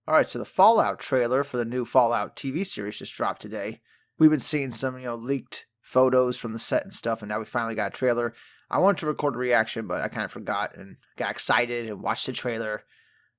All right, so the Fallout trailer for the new Fallout TV series just dropped today. We've been seeing some, leaked photos from the set and stuff, and now we finally got a trailer. I wanted to record a reaction, but I kind of forgot and got excited and watched the trailer.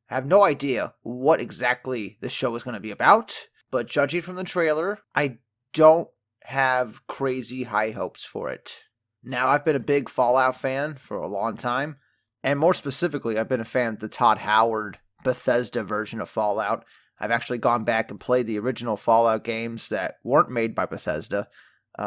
I have no idea what exactly the show is going to be about, but judging from the trailer, I don't have crazy high hopes for it. Now, I've been a big Fallout fan for a long time, and more specifically, I've been a fan of the Todd Howard Bethesda version of Fallout. I've actually gone back and played the original Fallout games that weren't made by Bethesda.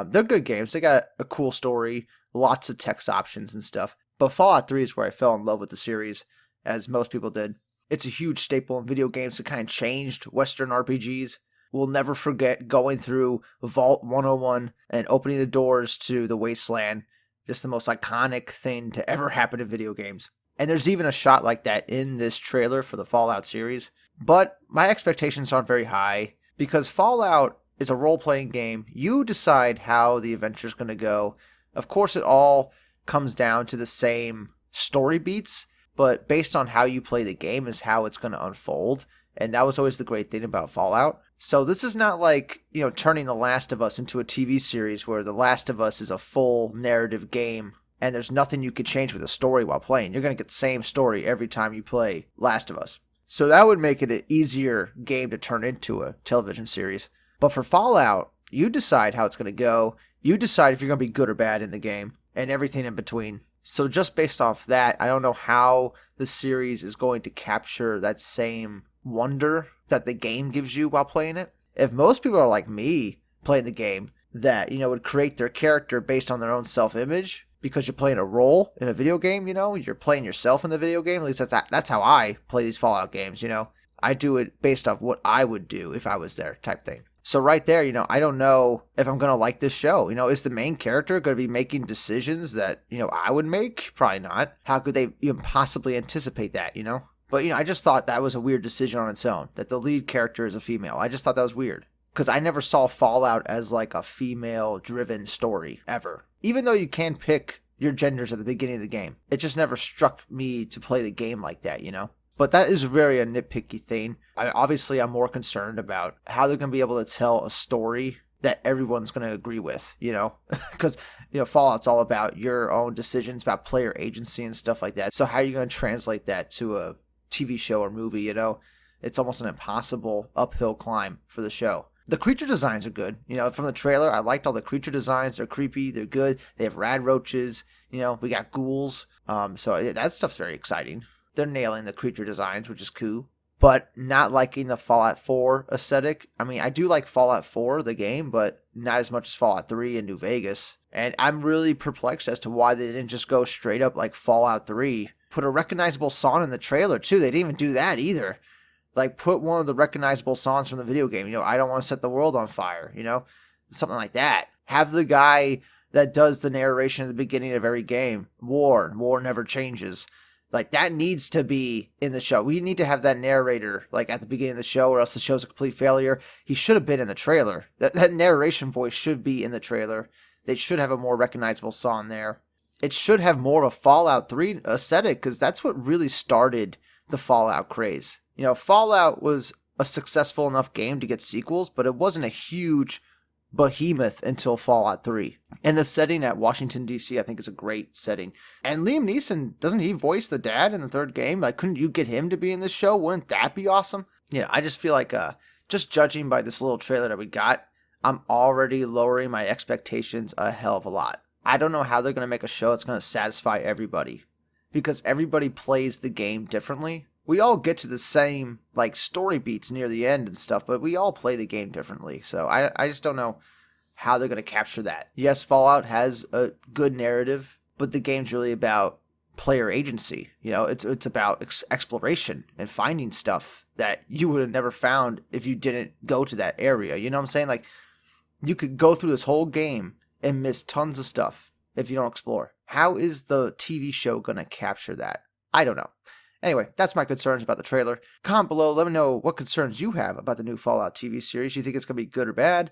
They're good games. They got a cool story, lots of text options and stuff. But Fallout 3 is where I fell in love with the series, as most people did. It's a huge staple in video games that kind of changed Western RPGs. We'll never forget going through Vault 101 and opening the doors to the Wasteland. Just the most iconic thing to ever happen in video games. And there's even a shot like that in this trailer for the Fallout series. But my expectations aren't very high because Fallout is a role-playing game. You decide how the adventure is going to go. Of course, it all comes down to the same story beats, but based on how you play the game is how it's going to unfold. And that was always the great thing about Fallout. So this is not like, turning The Last of Us into a TV series where The Last of Us is a full narrative game and there's nothing you could change with the story while playing. You're going to get the same story every time you play Last of Us. So that would make it an easier game to turn into a television series. But for Fallout, you decide how it's going to go. You decide if you're going to be good or bad in the game and everything in between. So just based off that, I don't know how the series is going to capture that same wonder that the game gives you while playing it. If most people are like me playing the game that, would create their character based on their own self-image, because you're playing a role in a video game, you're playing yourself in the video game. At least that's how I play these Fallout games, I do it based off what I would do if I was there type thing. So right there, I don't know if I'm going to like this show. Is the main character going to be making decisions that, I would make? Probably not. How could they even possibly anticipate that, But, I just thought that was a weird decision on its own, that the lead character is a female. I just thought that was weird. Because I never saw Fallout as like a female-driven story, ever. Even though you can pick your genders at the beginning of the game. It just never struck me to play the game like that, But that is very a nitpicky thing. I'm more concerned about how they're going to be able to tell a story that everyone's going to agree with, Because, Fallout's all about your own decisions, about player agency and stuff like that. So how are you going to translate that to a TV show or movie, It's almost an impossible uphill climb for the show. The creature designs are good. From the trailer, I liked all the creature designs. They're creepy. They're good. They have rad roaches. We got ghouls. So that stuff's very exciting. They're nailing the creature designs, which is cool. But not liking the Fallout 4 aesthetic. I mean, I do like Fallout 4, the game, but not as much as Fallout 3 and New Vegas. And I'm really perplexed as to why they didn't just go straight up like Fallout 3. Put a recognizable song in the trailer, too. They didn't even do that either. Like, put one of the recognizable songs from the video game. I don't want to set the world on fire, Something like that. Have the guy that does the narration at the beginning of every game. War never changes. Like, that needs to be in the show. We need to have that narrator, like, at the beginning of the show, or else the show's a complete failure. He should have been in the trailer. That narration voice should be in the trailer. They should have a more recognizable song there. It should have more of a Fallout 3 aesthetic, because that's what really started the Fallout craze. Fallout was a successful enough game to get sequels, but it wasn't a huge behemoth until Fallout 3. And the setting at Washington, D.C., I think is a great setting. And Liam Neeson, doesn't he voice the dad in the third game? Like, couldn't you get him to be in this show? Wouldn't that be awesome? I just feel like, just judging by this little trailer that we got, I'm already lowering my expectations a hell of a lot. I don't know how they're going to make a show that's going to satisfy everybody. Because everybody plays the game differently. We all get to the same, like, story beats near the end and stuff, but we all play the game differently. So I just don't know how they're going to capture that. Yes, Fallout has a good narrative, but the game's really about player agency. It's about exploration and finding stuff that you would have never found if you didn't go to that area. You know what I'm saying? Like, you could go through this whole game and miss tons of stuff if you don't explore. How is the TV show going to capture that? I don't know. Anyway, that's my concerns about the trailer. Comment below, let me know what concerns you have about the new Fallout TV series. Do you think it's going to be good or bad?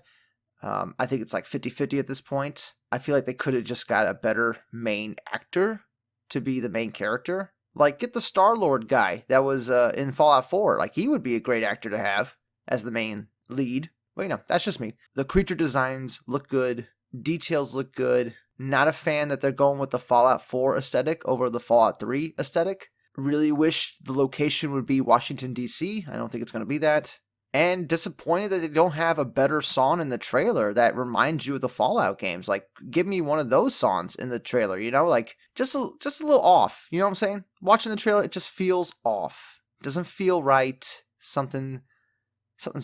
I think it's like 50-50 at this point. I feel like they could have just got a better main actor to be the main character. Like, get the Star-Lord guy that was in Fallout 4. Like, he would be a great actor to have as the main lead. Well, you know, that's just me. The creature designs look good. Details look good. Not a fan that they're going with the Fallout 4 aesthetic over the Fallout 3 aesthetic. Really wish the location would be Washington, D.C. I don't think it's going to be that. And disappointed that they don't have a better song in the trailer that reminds you of the Fallout games. Like, give me one of those songs in the trailer, you know? Like, just a little off. You know what I'm saying? Watching the trailer, it just feels off. It doesn't feel right. Something's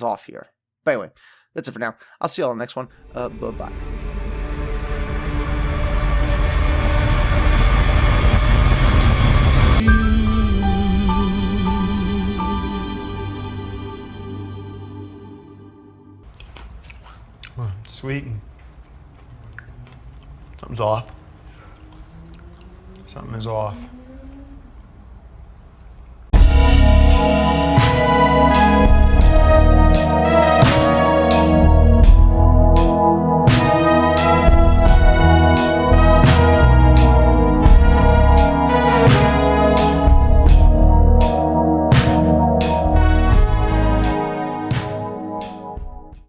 off here. But anyway, that's it for now. I'll see you all on the next one. Bye-bye. Sweet and something's off. Something is off.